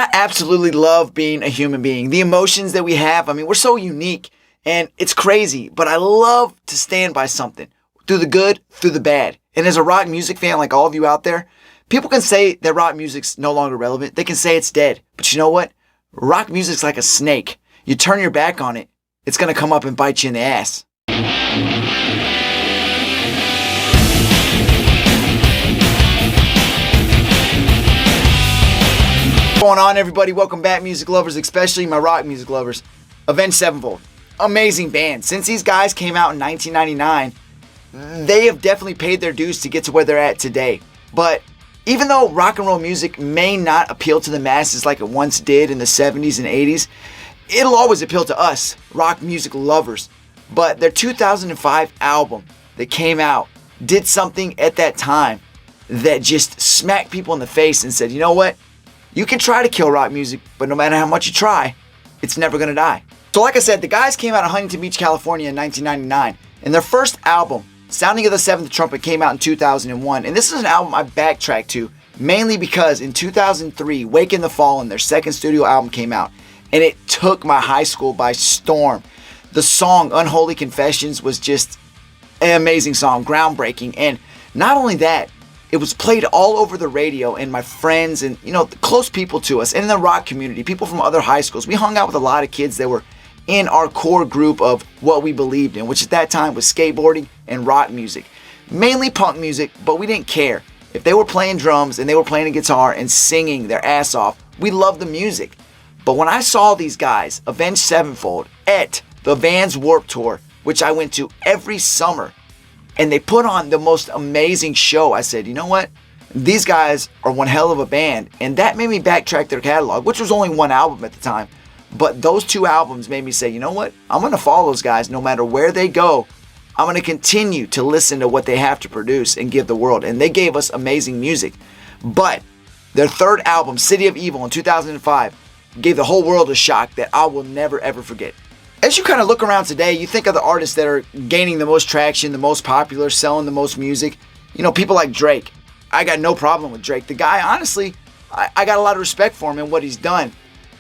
I absolutely love being a human being. The emotions that we have, we're so unique and it's crazy, but I love to stand by something through the good, through the bad. And as a rock music fan, like all of you out there, people can say that rock music's no longer relevant. They can say it's dead. But you know what? Rock music's like a snake. You turn your back on it, it's going to come up and bite you in the ass. What's going on, everybody? Welcome back, music lovers, especially my rock music lovers. Avenged Sevenfold. Amazing band. Since these guys came out in 1999, they have definitely paid their dues to get to where they're at today. But even though rock and roll music may not appeal to the masses like it once did in the 70s and 80s, it'll always appeal to us, rock music lovers. But their 2005 album that came out did something at that time that just smacked people in the face and said, you know what? You can try to kill rock music, but no matter how much you try, it's never going to die. So like I said, the guys came out of Huntington Beach, California in 1999, and their first album, Sounding of the Seventh Trumpet, came out in 2001. And this is an album I backtracked to, mainly because in 2003, Wake in the Fallen, their second studio album, came out, and it took my high school by storm. The song, Unholy Confessions, was just an amazing song, groundbreaking, and not only that, it was played all over the radio, and my friends and, close people to us, and in the rock community, people from other high schools, we hung out with a lot of kids that were in our core group of what we believed in, which at that time was skateboarding and rock music. Mainly punk music, but we didn't care. If they were playing drums and they were playing a guitar and singing their ass off, we loved the music. But when I saw these guys, Avenged Sevenfold, at the Vans Warped Tour, which I went to every summer, and they put on the most amazing show, I said, you know what? These guys are one hell of a band. And that made me backtrack their catalog, which was only one album at the time. But those two albums made me say, you know what? I'm going to follow those guys no matter where they go. I'm going to continue to listen to what they have to produce and give the world. And they gave us amazing music. But their third album, City of Evil, in 2005, gave the whole world a shock that I will never, ever forget. As you kind of look around today, you think of the artists that are gaining the most traction, the most popular, selling the most music. People like Drake. I got no problem with Drake. The guy, honestly, I got a lot of respect for him and what he's done.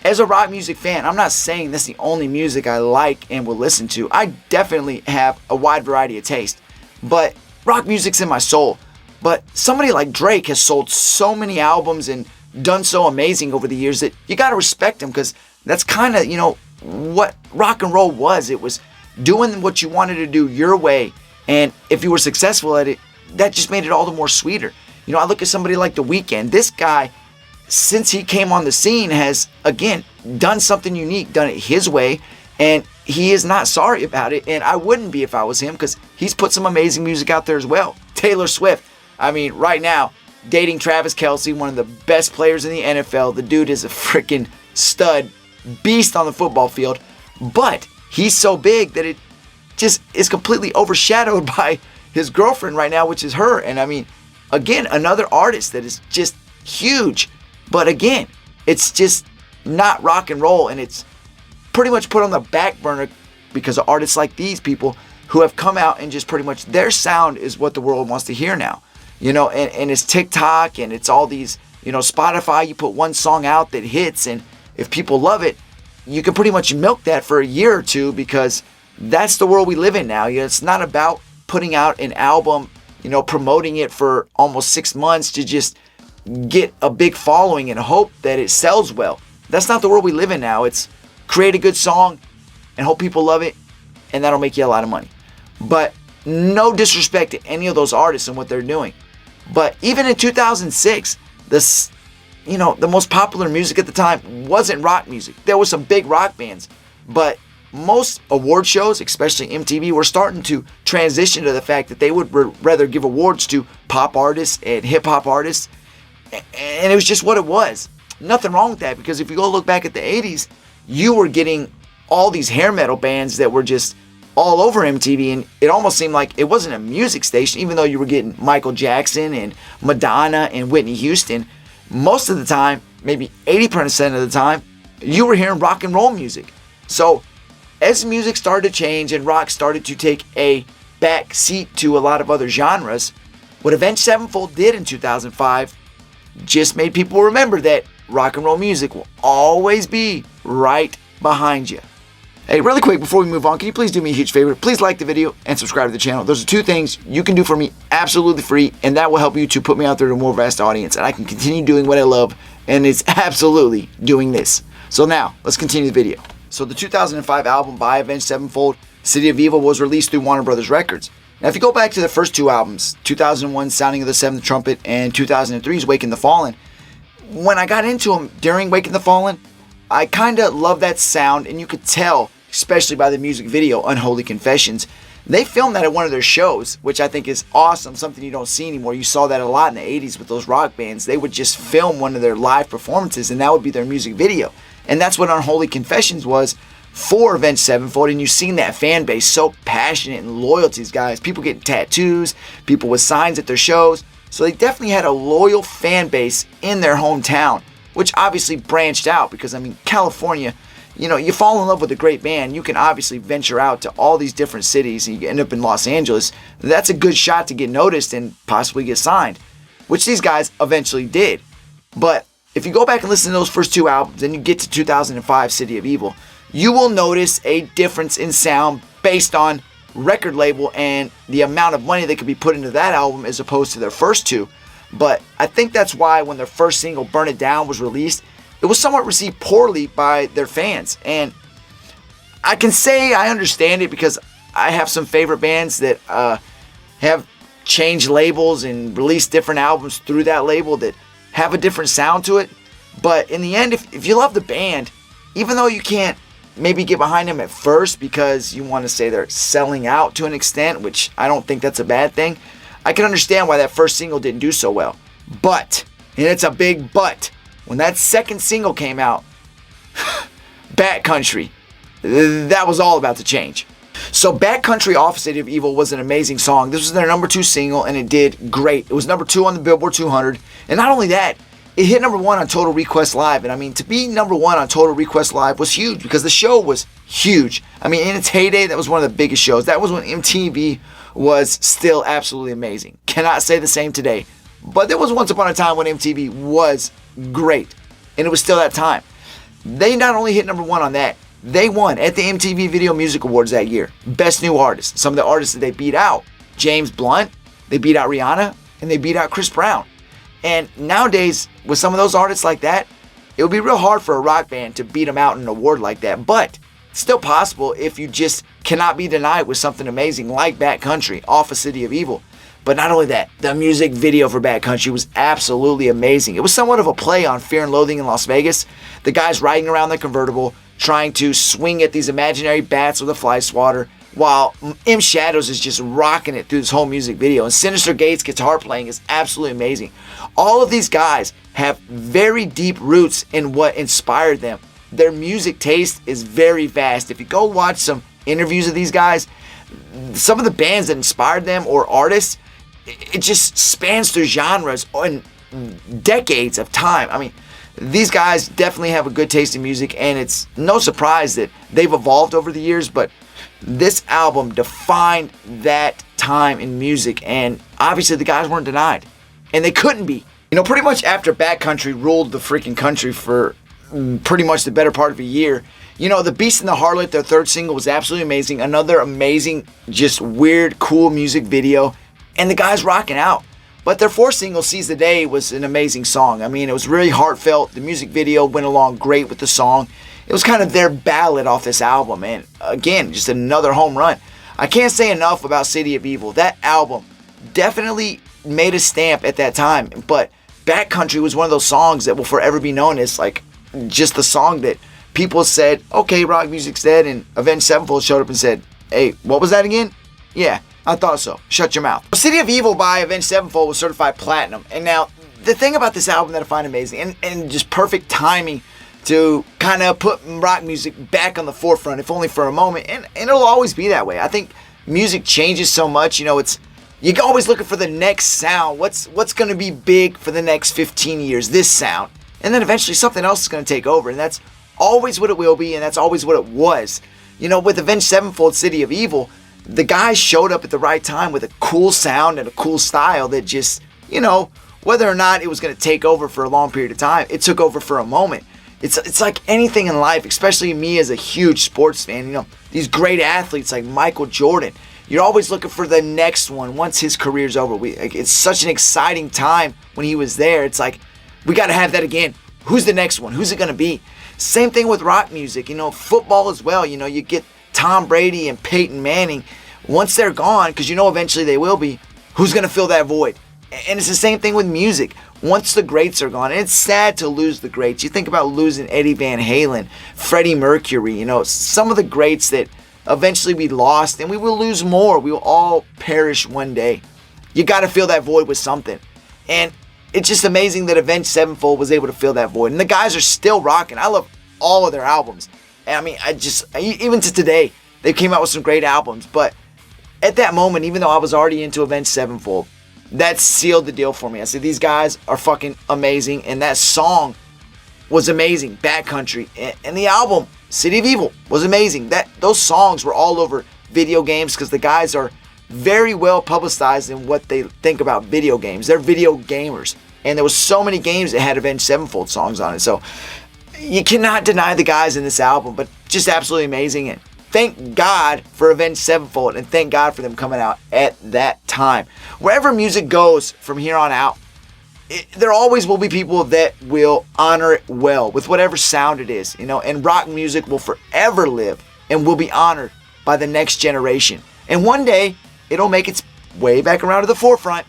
As a rock music fan, I'm not saying this is the only music I like and will listen to. I definitely have a wide variety of taste. But rock music's in my soul. But somebody like Drake has sold so many albums and done so amazing over the years that you got to respect him, because that's kind of, what rock and roll was. It was doing what you wanted to do your way, and if you were successful at it, that just made it all the more sweeter. I look at somebody like The Weeknd. This guy, since he came on the scene, has again done something unique, done it his way, and he is not sorry about it. And I wouldn't be if I was him, because he's put some amazing music out there as well. Taylor Swift, right now, dating Travis Kelce, one of the best players in the NFL. The dude is a freaking stud, beast on the football field, but he's so big that it just is completely overshadowed by his girlfriend right now, which is her. And again, another artist that is just huge, but again, it's just not rock and roll, and it's pretty much put on the back burner because of artists like these people who have come out and just pretty much their sound is what the world wants to hear now. And it's TikTok and it's all these, Spotify. You put one song out that hits, and if people love it, you can pretty much milk that for a year or two, because that's the world we live in now. It's not about putting out an album, promoting it for almost 6 months to just get a big following and hope that it sells well. That's not the world we live in now. It's create a good song and hope people love it, and that'll make you a lot of money. But no disrespect to any of those artists and what they're doing. But even in 2006, the most popular music at the time wasn't rock music. There was some big rock bands, but most award shows, especially MTV, were starting to transition to the fact that they would rather give awards to pop artists and hip hop artists, and it was just what it was. Nothing wrong with that, because if you go look back at the 80s, you were getting all these hair metal bands that were just all over MTV, and it almost seemed like it wasn't a music station, even though you were getting Michael Jackson and Madonna and Whitney Houston. Most of the time, maybe 80% of the time, you were hearing rock and roll music. So as music started to change and rock started to take a back seat to a lot of other genres, what Avenged Sevenfold did in 2005 just made people remember that rock and roll music will always be right behind you. Hey, really quick before we move on, can you please do me a huge favor? Please like the video and subscribe to the channel. Those are two things you can do for me absolutely free, and that will help you to put me out there to a more vast audience, and I can continue doing what I love, and it's absolutely doing this. So now, let's continue the video. So the 2005 album by Avenged Sevenfold, City of Evil, was released through Warner Brothers Records. Now, if you go back to the first two albums, 2001's Sounding of the Seventh Trumpet and 2003's Waking the Fallen, when I got into them during Waking the Fallen, I kind of loved that sound, and you could tell, especially by the music video, Unholy Confessions. They filmed that at one of their shows, which I think is awesome, something you don't see anymore. You saw that a lot in the 80s with those rock bands. They would just film one of their live performances, and that would be their music video. And that's what Unholy Confessions was for Avenged Sevenfold, and you've seen that fan base so passionate and loyal to these guys. People getting tattoos, people with signs at their shows. So they definitely had a loyal fan base in their hometown, which obviously branched out because, I mean, California, you know, you fall in love with a great band, you can obviously venture out to all these different cities, and you end up in Los Angeles. That's a good shot to get noticed and possibly get signed, which these guys eventually did. But if you go back and listen to those first two albums and you get to 2005 City of Evil, you will notice a difference in sound based on record label and the amount of money that could be put into that album as opposed to their first two. But I think that's why when their first single, Burn It Down, was released, it was somewhat received poorly by their fans. And I can say I understand it because I have some favorite bands that have changed labels and released different albums through that label that have a different sound to it. But in the end, if you love the band, even though you can't maybe get behind them at first because you want to say they're selling out to an extent, which I don't think that's a bad thing, I can understand why that first single didn't do so well. But, and it's a big but, when that second single came out, Backcountry, that was all about to change. So Backcountry off City of Evil was an amazing song. This was their number 2 single, and it did great. It was number 2 on the Billboard 200. And not only that, it hit number 1 on Total Request Live. And I mean, to be number 1 on Total Request Live was huge because the show was huge. I mean, in its heyday, that was one of the biggest shows. That was when MTV was still absolutely amazing. Cannot say the same today. But there was once upon a time when MTV was great. And it was still that time. They not only hit number 1 on that, they won at the MTV Video Music Awards that year. Best New Artist. Some of the artists that they beat out: James Blunt, they beat out Rihanna, and they beat out Chris Brown. And nowadays, with some of those artists like that, it would be real hard for a rock band to beat them out in an award like that. But it's still possible if you just cannot be denied with something amazing like Backcountry off of City of Evil. But not only that, the music video for Backcountry was absolutely amazing. It was somewhat of a play on Fear and Loathing in Las Vegas. The guys riding around the convertible, trying to swing at these imaginary bats with a fly swatter, while M Shadows is just rocking it through this whole music video. And Sinister Gates' guitar playing is absolutely amazing. All of these guys have very deep roots in what inspired them. Their music taste is very vast. If you go watch some interviews of these guys, some of the bands that inspired them or artists, it just spans through genres and decades of time. I mean, these guys definitely have a good taste in music, and it's no surprise that they've evolved over the years, but this album defined that time in music, and obviously the guys weren't denied, and they couldn't be. You know, pretty much after Backcountry ruled the freaking country for pretty much the better part of a year, you know, The Beast and the Harlot, their third single, was absolutely amazing. Another amazing, just weird, cool music video, and the guys rocking out. But their fourth single, Seize the Day, was an amazing song. I mean, it was really heartfelt. The music video went along great with the song. It was kind of their ballad off this album, and again, just another home run. I can't say enough about City of Evil. That album definitely made a stamp at that time, but Backcountry was one of those songs that will forever be known as like just the song that people said, okay, rock music's dead, and Avenged Sevenfold showed up and said, hey, what was that again? Yeah, I thought so. Shut your mouth. City of Evil by Avenged Sevenfold was certified platinum. And now, the thing about this album that I find amazing, and just perfect timing to kind of put rock music back on the forefront, if only for a moment, and it'll always be that way. I think music changes so much, you know, you're always looking for the next sound. What's going to be big for the next 15 years? This sound. And then eventually something else is going to take over, and that's always what it will be, and that's always what it was. You know, with Avenged Sevenfold, City of Evil, the guys showed up at the right time with a cool sound and a cool style that just, you know, whether or not it was going to take over for a long period of time, it took over for a moment. It's like anything in life, especially me as a huge sports fan. You know, these great athletes like Michael Jordan, you're always looking for the next one once his career's over. It's such an exciting time when he was there. It's like, we got to have that again. Who's the next one? Who's it going to be? Same thing with rock music, you know, football as well. You know, you get Tom Brady and Peyton Manning. Once they're gone, because you know eventually they will be, who's going to fill that void? And it's the same thing with music. Once the greats are gone, and it's sad to lose the greats. You think about losing Eddie Van Halen, Freddie Mercury, you know, some of the greats that eventually we lost, and we will lose more. We will all perish one day. You got to fill that void with something. And it's just amazing that Avenged Sevenfold was able to fill that void. And the guys are still rocking. I love all of their albums. And I mean, even to today, they came out with some great albums. But at that moment, even though I was already into Avenged Sevenfold, that sealed the deal for me. I said, these guys are fucking amazing. And that song was amazing, Backcountry. And the album, City of Evil, was amazing. Those songs were all over video games because the guys are very well publicized in what they think about video games. They're video gamers. And there was so many games that had Avenged Sevenfold songs on it. So you cannot deny the guys in this album, but just absolutely amazing. And thank God for Avenged Sevenfold, and thank God for them coming out at that time. Wherever music goes from here on out, there always will be people that will honor it well with whatever sound it is, you know, and rock music will forever live and will be honored by the next generation. And one day, it'll make its way back around to the forefront,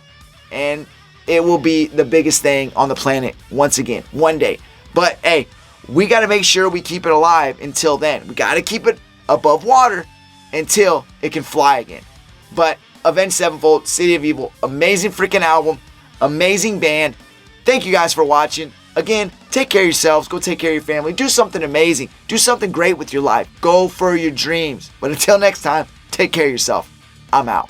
and it will be the biggest thing on the planet once again, one day. But hey, we got to make sure we keep it alive until then. We got to keep it above water until it can fly again. But Avenged Sevenfold, City of Evil, amazing freaking album, amazing band. Thank you guys for watching. Again, take care of yourselves. Go take care of your family. Do something amazing. Do something great with your life. Go for your dreams. But until next time, take care of yourself. I'm out.